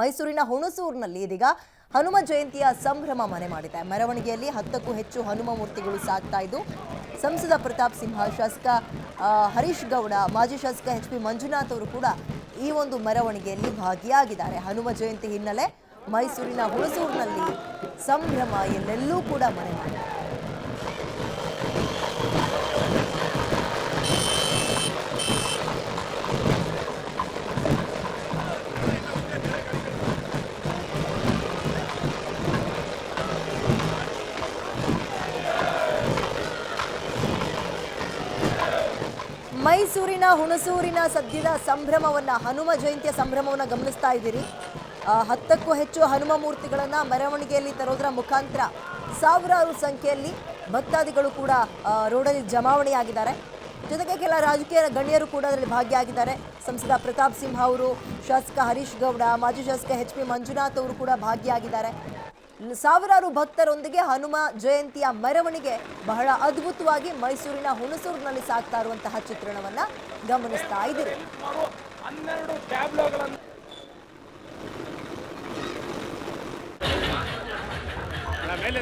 ಮೈಸೂರಿನ ಹುಣಸೂರಿನಲ್ಲಿ ಇದೀಗ ಹನುಮ ಜಯಂತಿಯ ಸಂಭ್ರಮ ಮನೆ ಮಾಡಿದೆ. ಮೆರವಣಿಗೆಯಲ್ಲಿ 10ಕ್ಕೂ ಹೆಚ್ಚು ಹನುಮ ಮೂರ್ತಿಗಳು ಸಾಗ್ತಾ ಇದ್ದು, ಸಂಸದ ಪ್ರತಾಪ್ ಸಿಂಹ, ಶಾಸಕ ಹರೀಶ್ ಗೌಡ, ಮಾಜಿ ಶಾಸಕ ಎಚ್.ಪಿ. ಮಂಜುನಾಥ್ ಅವರು ಕೂಡ ಈ ಒಂದು ಮೆರವಣಿಗೆಯಲ್ಲಿ ಭಾಗಿಯಾಗಿದ್ದಾರೆ. ಹನುಮ ಜಯಂತಿ ಹಿನ್ನೆಲೆ ಮೈಸೂರಿನ ಹುಣಸೂರಿನಲ್ಲಿ ಸಂಭ್ರಮ ಎಲ್ಲೆಲ್ಲೂ ಕೂಡ ಮನೆ ಮಾಡಿದೆ. ಮೈಸೂರಿನ ಹುಣಸೂರಿನ ಸದ್ಯದ ಸಂಭ್ರಮವನ್ನ, ಹನುಮ ಜಯಂತಿಯ ಸಂಭ್ರಮವನ್ನ ಗಮನಿಸ್ತಾ ಇದ್ದೀರಿ. 10ಕ್ಕೂ ಹೆಚ್ಚು ಹನುಮ ಮೂರ್ತಿಗಳನ್ನ ಮೆರವಣಿಗೆಯಲ್ಲಿ ತರೋದ್ರ ಮುಖಾಂತರ ಸಾವಿರಾರು ಸಂಖ್ಯೆಯಲ್ಲಿ ಭಕ್ತಾದಿಗಳು ಕೂಡ ರೋಡಲ್ಲಿ ಜಮಾವಣೆಯಾಗಿದ್ದಾರೆ. ಜೊತೆಗೆ ಕೆಲ ರಾಜಕೀಯ ಗಣ್ಯರು ಕೂಡ ಅದರಲ್ಲಿ ಭಾಗಿಯಾಗಿದ್ದಾರೆ. ಸಂಸದ ಪ್ರತಾಪ್ ಸಿಂಹ ಅವರು, ಶಾಸಕ ಹರೀಶ್ ಗೌಡ, ಮಾಜಿ ಶಾಸಕ ಎಚ್.ಪಿ. ಮಂಜುನಾಥ್ ಅವರು ಕೂಡ ಭಾಗಿಯಾಗಿದ್ದಾರೆ. ಸಾವಿರಾರು ಭಕ್ತರೊಂದಿಗೆ ಹನುಮ ಜಯಂತಿಯ ಮೆರವಣಿಗೆ ಬಹಳ ಅದ್ಭುತವಾಗಿ ಮೈಸೂರಿನ ಹುಣಸೂರಿನಲ್ಲಿ ಸಾಗ್ತಾ ಇರುವಂತಹ ಚಿತ್ರಣವನ್ನ ಗಮನಿಸ್ತಾ ಇದ್ದೀರಿ. 12 ಟ್ಯಾಬ್ಲೋಗಳನ್ನು ಮೇಲೆ